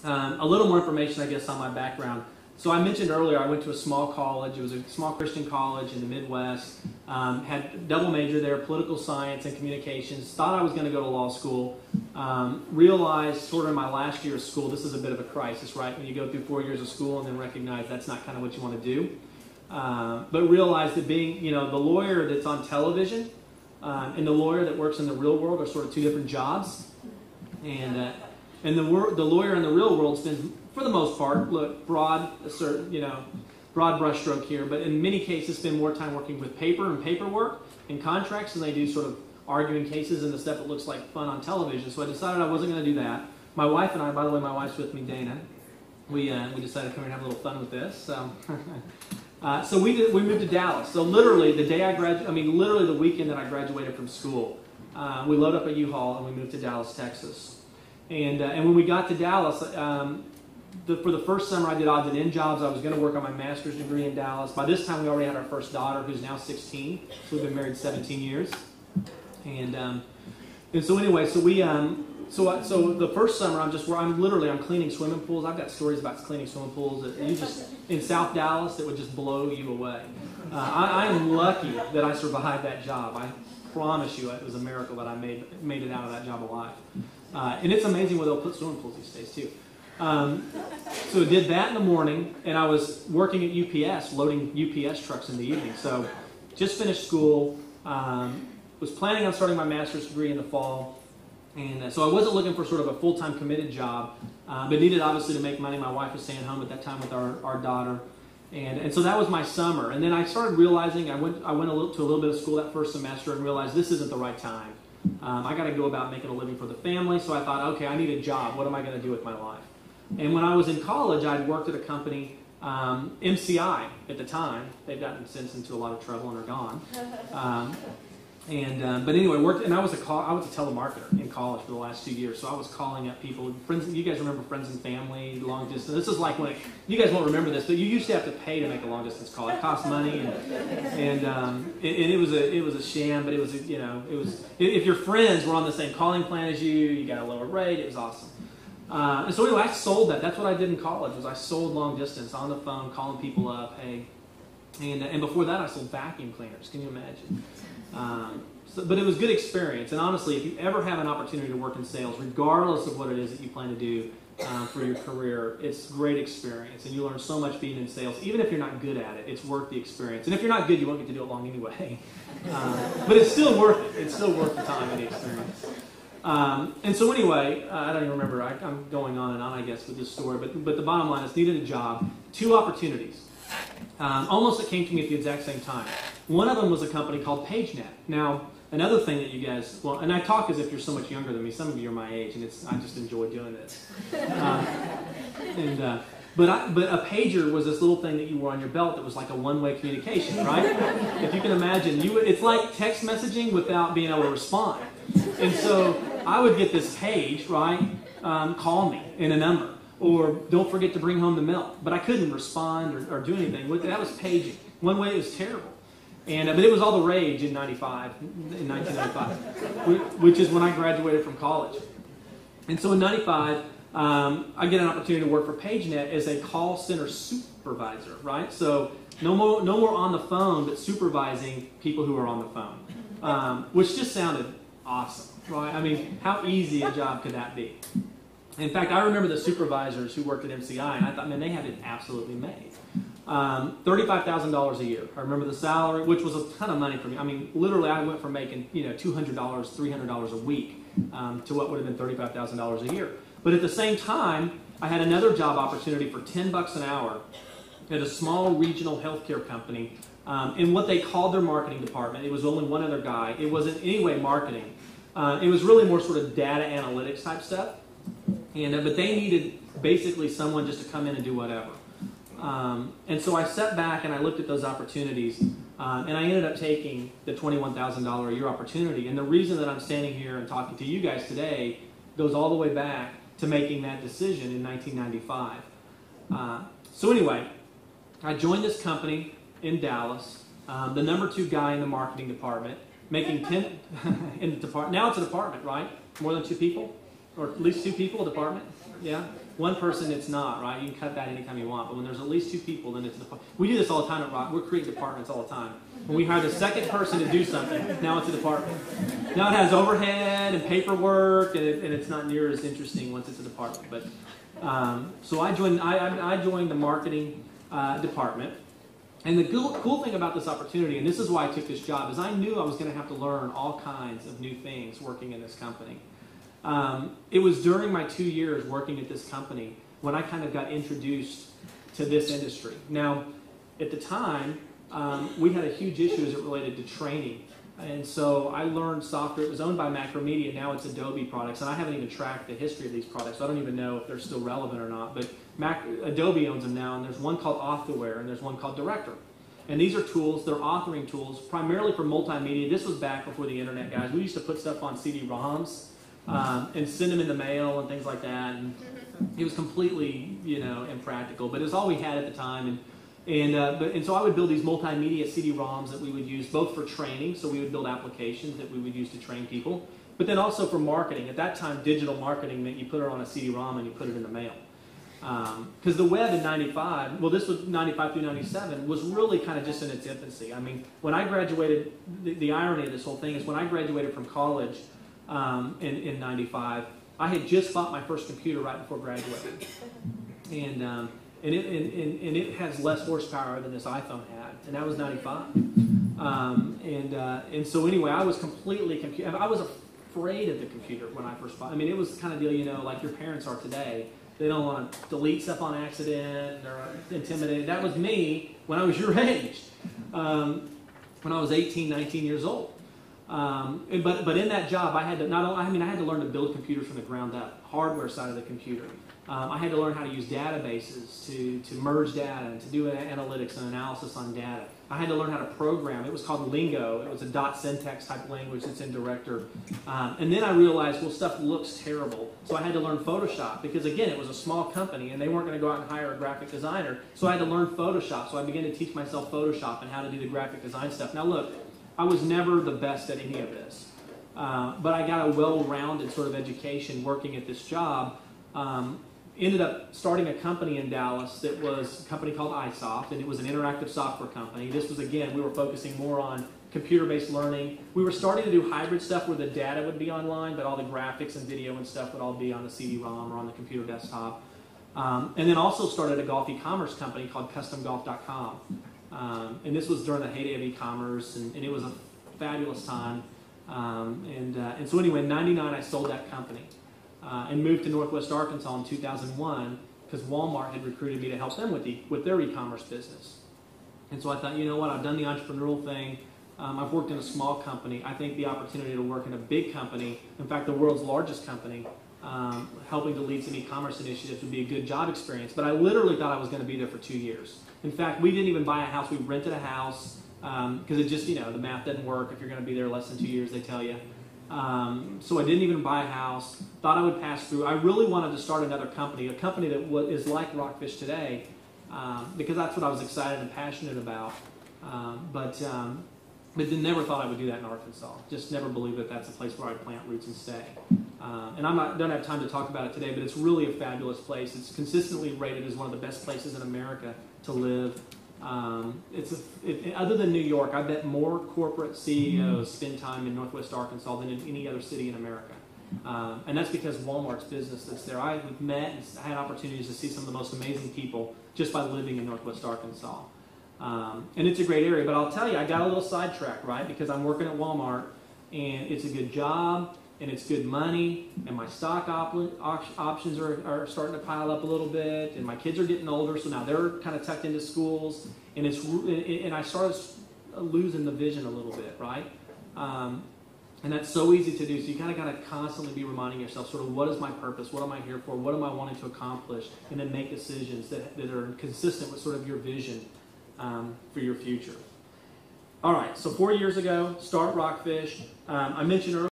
A little more information, I guess, on my background. So I mentioned earlier I went to a small college. It was a small Christian college in the Midwest. Had double major there, political science and communications. Thought I was going to go to law school. Realized sort of in my last year of school, this is a bit of a crisis, right? When you go through 4 years of school and then recognize that's not kind of what you want to do. But realized that being, the lawyer that's on television and the lawyer that works in the real world are sort of two different jobs. And the lawyer in the real world spends, for the most part, broad brushstroke here, but in many cases spend more time working with paper and paperwork and contracts than they do sort of arguing cases and the stuff that looks like fun on television. So I decided I wasn't going to do that. My wife and I, by the way, my wife's with me, Dana. We decided to come here and have a little fun with this. So we moved to Dallas. So literally the day literally the weekend that I graduated from school, we loaded up a U-Haul and we moved to Dallas, Texas. And when we got to Dallas, for the first summer I did odds and end jobs. I was going to work on my master's degree in Dallas. By this time we already had our first daughter, who's now 16. So we've been married 17 years. And so anyway, so the first summer I'm cleaning swimming pools. I've got stories about cleaning swimming pools that in South Dallas that would just blow you away. I am lucky that I survived that job. I promise you it was a miracle that I made it out of that job alive. And it's amazing where they'll put swimming pools these days too. So I did that in the morning, and I was working at UPS, loading UPS trucks in the evening. So just finished school, was planning on starting my master's degree in the fall, and so I wasn't looking for sort of a full-time committed job, but needed obviously to make money. My wife was staying home at that time with our daughter, and so that was my summer. And then I started realizing I went to a little bit of school that first semester and realized this isn't the right time. I got to go about making a living for the family, so I thought, okay, I need a job. What am I going to do with my life? And when I was in college, I'd worked at a company, MCI at the time. They've gotten since into a lot of trouble and are gone. But anyway, I was a telemarketer in college for the last 2 years, so I was calling up people, friends. You guys remember Friends and Family, long distance? This is like when you guys won't remember this, but you used to have to pay to make a long distance call. It cost money, and it was a sham. But it was if your friends were on the same calling plan as you got a lower rate. It was awesome. And so anyway, I sold that. That's what I did in college. Was I sold long distance on the phone, calling people up, hey. And before that, I sold vacuum cleaners. Can you imagine? But it was a good experience. And honestly, if you ever have an opportunity to work in sales, regardless of what it is that you plan to do for your career, it's a great experience. And you learn so much being in sales. Even if you're not good at it, it's worth the experience. And if you're not good, you won't get to do it long anyway. But it's still worth it. It's still worth the time and the experience. And so anyway, I don't even remember. I'm going on and on, I guess, with this story. But the bottom line is, needed a job. 2 opportunities. Almost it came to me at the exact same time. One of them was a company called PageNet. Now, another thing that you guys, and I talk as if you're so much younger than me. Some of you are my age, and I just enjoy doing this. But a pager was this little thing that you wore on your belt that was like a one-way communication, right? If you can imagine, it's like text messaging without being able to respond. And so I would get this page, right? Call me in a number. Or don't forget to bring home the milk. But I couldn't respond or do anything. That was paging. One way it was terrible. But it was all the rage in 1995, which is when I graduated from college. And so in 95, I get an opportunity to work for PageNet as a call center supervisor, right? So no more on the phone, but supervising people who are on the phone, which just sounded awesome, right? I mean, how easy a job could that be? In fact, I remember the supervisors who worked at MCI, and I thought, man, they had it absolutely made. $35,000 a year. I remember the salary, which was a ton of money for me. I mean, literally, I went from making $200, $300 a week to what would have been $35,000 a year. But at the same time, I had another job opportunity for $10 an hour at a small regional healthcare company in what they called their marketing department. It was only one other guy. It wasn't anyway marketing. It was really more sort of data analytics type stuff. But they needed basically someone just to come in and do whatever. And so I sat back and I looked at those opportunities, and I ended up taking the $21,000 a year opportunity. And the reason that I'm standing here and talking to you guys today goes all the way back to making that decision in 1995. So anyway, I joined this company in Dallas, the number 2 guy in the marketing department, making 10 in the department. Now it's a department, right? More than 2 people, or at least 2 people, a department. Yeah. one person, it's not, right? You can cut that anytime you want. But when there's at least 2 people, then it's a department. We do this all the time at Rock. We're creating departments all the time. When we hire the second person to do something, now it's a department. Now it has overhead and paperwork, and it's not near as interesting once it's a department. But so I joined the marketing department. And the cool thing about this opportunity, and this is why I took this job, is I knew I was going to have to learn all kinds of new things working in this company. It was during my 2 years working at this company when I kind of got introduced to this industry. Now, at the time, we had a huge issue as it related to training. And so I learned software. It was owned by Macromedia. Now it's Adobe products. And I haven't even tracked the history of these products. So I don't even know if they're still relevant or not. But Adobe owns them now. And there's one called Authorware and there's one called Director. And these are tools. They're authoring tools primarily for multimedia. This was back before the internet, guys. We used to put stuff on CD-ROMs and send them in the mail and things like that. And it was completely, impractical. But it was all we had at the time. And so I would build these multimedia CD-ROMs that we would use both for training, so we would build applications that we would use to train people, but then also for marketing. At that time, digital marketing meant you put it on a CD-ROM and you put it in the mail. Because the web in 95, well, this was 95 through 97, was really kind of just in its infancy. I mean, when I graduated, the irony of this whole thing is when I graduated from college in 95, I had just bought my first computer right before graduating. And it has less horsepower than this iPhone had, and that was 95. And so anyway, I was completely I was afraid of the computer when I first bought. I mean, it was the kind of deal, like your parents are today. They don't want to delete stuff on accident. They're intimidated. That was me when I was your age, when I was 18, 19 years old. But in that job, I had to I had to learn to build computers from the ground up, hardware side of the computer. I had to learn how to use databases to merge data and to do analytics and analysis on data. I had to learn how to program. It was called Lingo. It was a dot syntax type language that's in Director. And then I realized, well, stuff looks terrible. So I had to learn Photoshop because, again, it was a small company and they weren't going to go out and hire a graphic designer. So I had to learn Photoshop. So I began to teach myself Photoshop and how to do the graphic design stuff. Now, look, I was never the best at any of this. But I got a well-rounded sort of education working at this job. Ended up starting a company in Dallas that was a company called iSoft, and it was an interactive software company. This was, again, we were focusing more on computer-based learning. We were starting to do hybrid stuff where the data would be online, but all the graphics and video and stuff would all be on the CD-ROM or on the computer desktop. And then also started a golf e-commerce company called CustomGolf.com. And this was during the heyday of e-commerce, and it was a fabulous time. And so anyway, in 99, I sold that company. And moved to Northwest Arkansas in 2001 because Walmart had recruited me to help them with their e-commerce business. And so I thought, you know what, I've done the entrepreneurial thing. I've worked in a small company. I think the opportunity to work in a big company, in fact, the world's largest company, helping to lead some e-commerce initiatives would be a good job experience. But I literally thought I was going to be there for 2 years. In fact, we didn't even buy a house. We rented a house because it just, the math doesn't work. If you're going to be there less than 2 years, they tell you. So I didn't even buy a house, thought I would pass through. I really wanted to start another company, a company that is like Rockfish today, because that's what I was excited and passionate about. But then never thought I would do that in Arkansas. Just never believed that that's a place where I'd plant roots and stay. And don't have time to talk about it today, but it's really a fabulous place. It's consistently rated as one of the best places in America to live. Other than New York, I bet more corporate CEOs spend time in Northwest Arkansas than in any other city in America. And that's because Walmart's business that's there. I've met and had opportunities to see some of the most amazing people just by living in Northwest Arkansas. And it's a great area, but I'll tell you, I got a little sidetracked, right? Because I'm working at Walmart, and it's a good job, and it's good money, and my stock options are starting to pile up a little bit, and my kids are getting older, so now they're kind of tucked into schools, and I started losing the vision a little bit, right? And that's so easy to do, so you kind of got to constantly be reminding yourself, sort of, what is my purpose? What am I here for? What am I wanting to accomplish? And then make decisions that are consistent with sort of your vision for your future. All right, so 4 years ago, start Rockfish. I mentioned earlier,